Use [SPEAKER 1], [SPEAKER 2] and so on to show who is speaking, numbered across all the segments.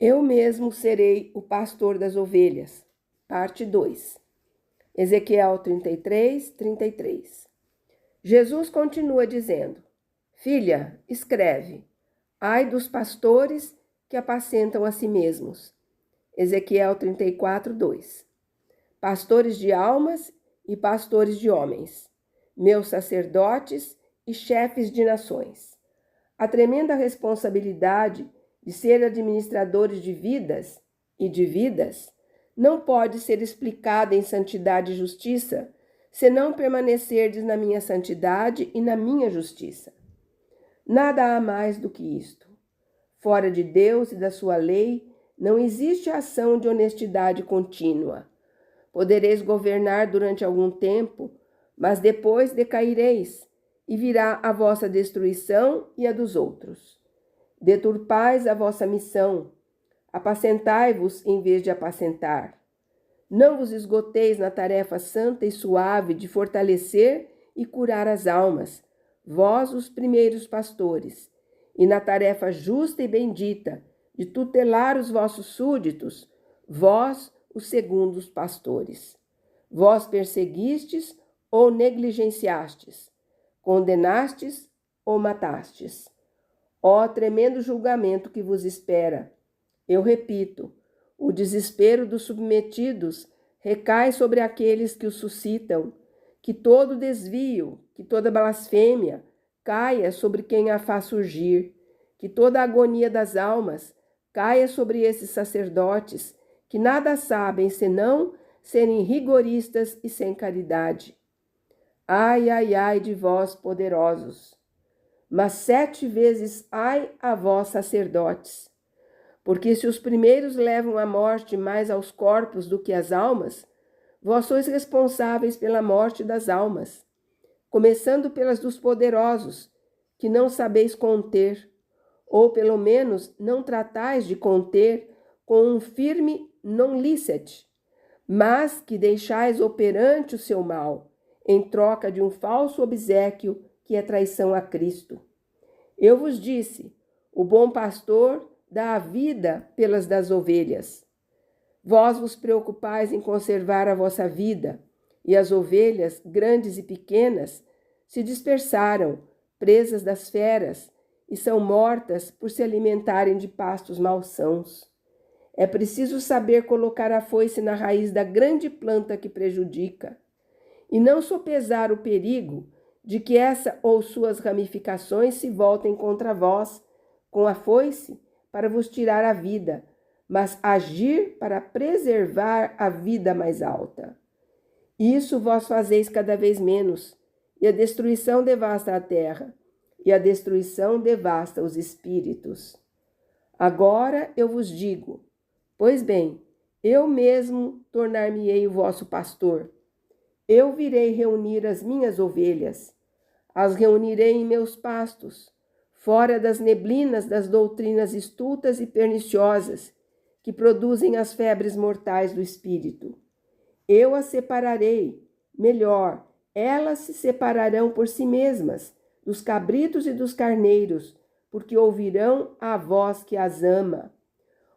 [SPEAKER 1] Eu mesmo serei o pastor das ovelhas. Parte 2. Ezequiel 33, 33. Jesus continua dizendo: Filha, escreve, ai dos pastores que apacentam a si mesmos. Ezequiel 34, 2. Pastores de almas e pastores de homens, meus sacerdotes e chefes de nações. A tremenda responsabilidade de ser administradores de vidas e de vidas não pode ser explicada em santidade e justiça, senão permanecerdes na minha santidade e na minha justiça. Nada há mais do que isto. Fora de Deus e da sua lei, não existe ação de honestidade contínua. Podereis governar durante algum tempo, mas depois decaireis, e virá a vossa destruição e a dos outros. Deturpais a vossa missão, apacentai-vos em vez de apacentar. Não vos esgoteis na tarefa santa e suave de fortalecer e curar as almas, vós os primeiros pastores, e na tarefa justa e bendita de tutelar os vossos súditos, vós os segundos pastores. Vós perseguistes ou negligenciastes, condenastes ou matastes. Ó tremendo julgamento que vos espera! Eu repito, o desespero dos submetidos recai sobre aqueles que o suscitam, que todo desvio, que toda blasfêmia caia sobre quem a faz surgir, que toda a agonia das almas caia sobre esses sacerdotes, que nada sabem senão serem rigoristas e sem caridade. Ai, ai, ai de vós, poderosos! Mas 7 vezes ai a vós, sacerdotes! Porque se os primeiros levam à morte mais aos corpos do que às almas, vós sois responsáveis pela morte das almas, começando pelas dos poderosos, que não sabeis conter, ou pelo menos não tratais de conter com um firme non licet, mas que deixais operante o seu mal, em troca de um falso obséquio que é traição a Cristo. Eu vos disse, o bom pastor dá a vida pelas das ovelhas. Vós vos preocupais em conservar a vossa vida, e as ovelhas, grandes e pequenas, se dispersaram, presas das feras, e são mortas por se alimentarem de pastos malsãos. É preciso saber colocar a foice na raiz da grande planta que prejudica, e não sopesar o perigo de que essa ou suas ramificações se voltem contra vós, com a foice, para vos tirar a vida, mas agir para preservar a vida mais alta. Isso vós fazeis cada vez menos, e a destruição devasta a terra, e a destruição devasta os espíritos. Agora eu vos digo, pois bem, eu mesmo tornar-me-ei o vosso pastor. Eu virei reunir as minhas ovelhas, as reunirei em meus pastos, fora das neblinas das doutrinas estultas e perniciosas, que produzem as febres mortais do espírito. Eu as separarei, melhor, elas se separarão por si mesmas, dos cabritos e dos carneiros, porque ouvirão a voz que as ama.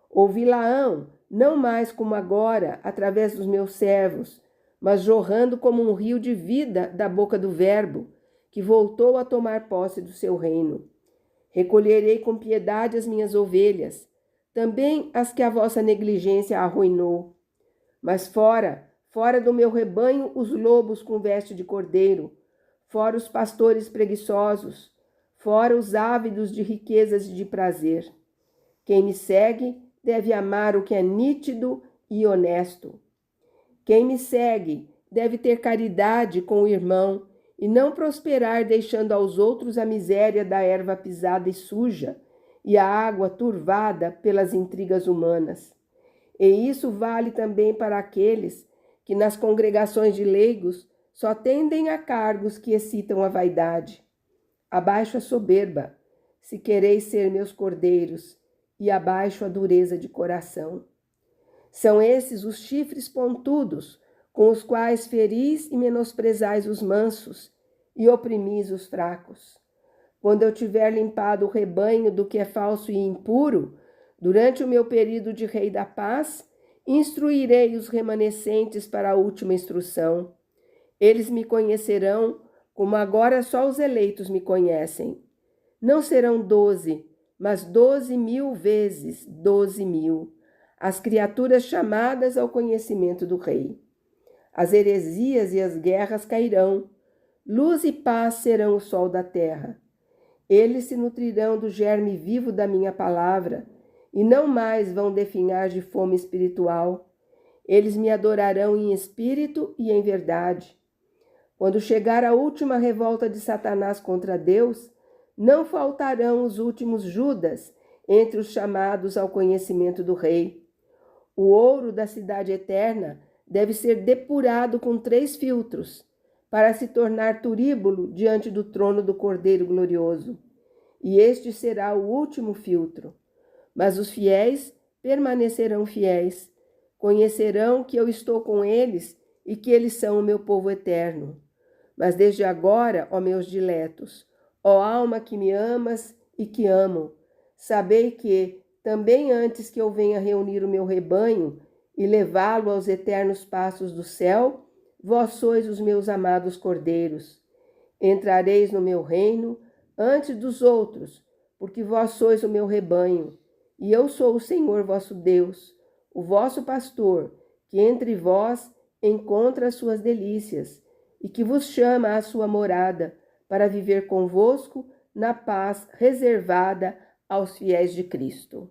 [SPEAKER 1] Ouvi-la-ão, não mais como agora, através dos meus servos, mas jorrando como um rio de vida da boca do Verbo, que voltou a tomar posse do seu reino. Recolherei com piedade as minhas ovelhas, também as que a vossa negligência arruinou. Mas fora do meu rebanho os lobos com veste de cordeiro, fora os pastores preguiçosos, fora os ávidos de riquezas e de prazer. Quem me segue deve amar o que é nítido e honesto. Quem me segue deve ter caridade com o irmão e não prosperar deixando aos outros a miséria da erva pisada e suja e a água turvada pelas intrigas humanas. E isso vale também para aqueles que nas congregações de leigos só tendem a cargos que excitam a vaidade. Abaixo a soberba, se quereis ser meus cordeiros, e abaixo a dureza de coração. São esses os chifres pontudos, com os quais feris e menosprezais os mansos, e oprimis os fracos. Quando eu tiver limpado o rebanho do que é falso e impuro, Durante o meu período de rei da paz, instruirei os remanescentes para a última instrução. Eles me conhecerão como agora só os eleitos me conhecem. Não serão 12, mas 12.000 vezes 12.000, as criaturas chamadas ao conhecimento do Rei. As heresias e as guerras cairão, luz e paz serão o sol da terra. Eles se nutrirão do germe vivo da minha palavra e não mais vão definhar de fome espiritual. Eles me adorarão em espírito e em verdade. Quando chegar a última revolta de Satanás contra Deus, não faltarão os últimos Judas entre os chamados ao conhecimento do Rei. O ouro da cidade eterna deve ser depurado com 3 filtros, para se tornar turíbulo diante do trono do Cordeiro glorioso. E este será o último filtro. Mas os fiéis permanecerão fiéis, conhecerão que eu estou com eles e que eles são o meu povo eterno. Mas desde agora, ó meus diletos, ó alma que me amas e que amo, sabei que, também antes que eu venha reunir o meu rebanho e levá-lo aos eternos pastos do céu, vós sois os meus amados cordeiros. Entrareis no meu reino antes dos outros, porque vós sois o meu rebanho, e eu sou o Senhor vosso Deus, o vosso pastor, que entre vós encontra as suas delícias, e que vos chama à sua morada, para viver convosco na paz reservada aos fiéis de Cristo.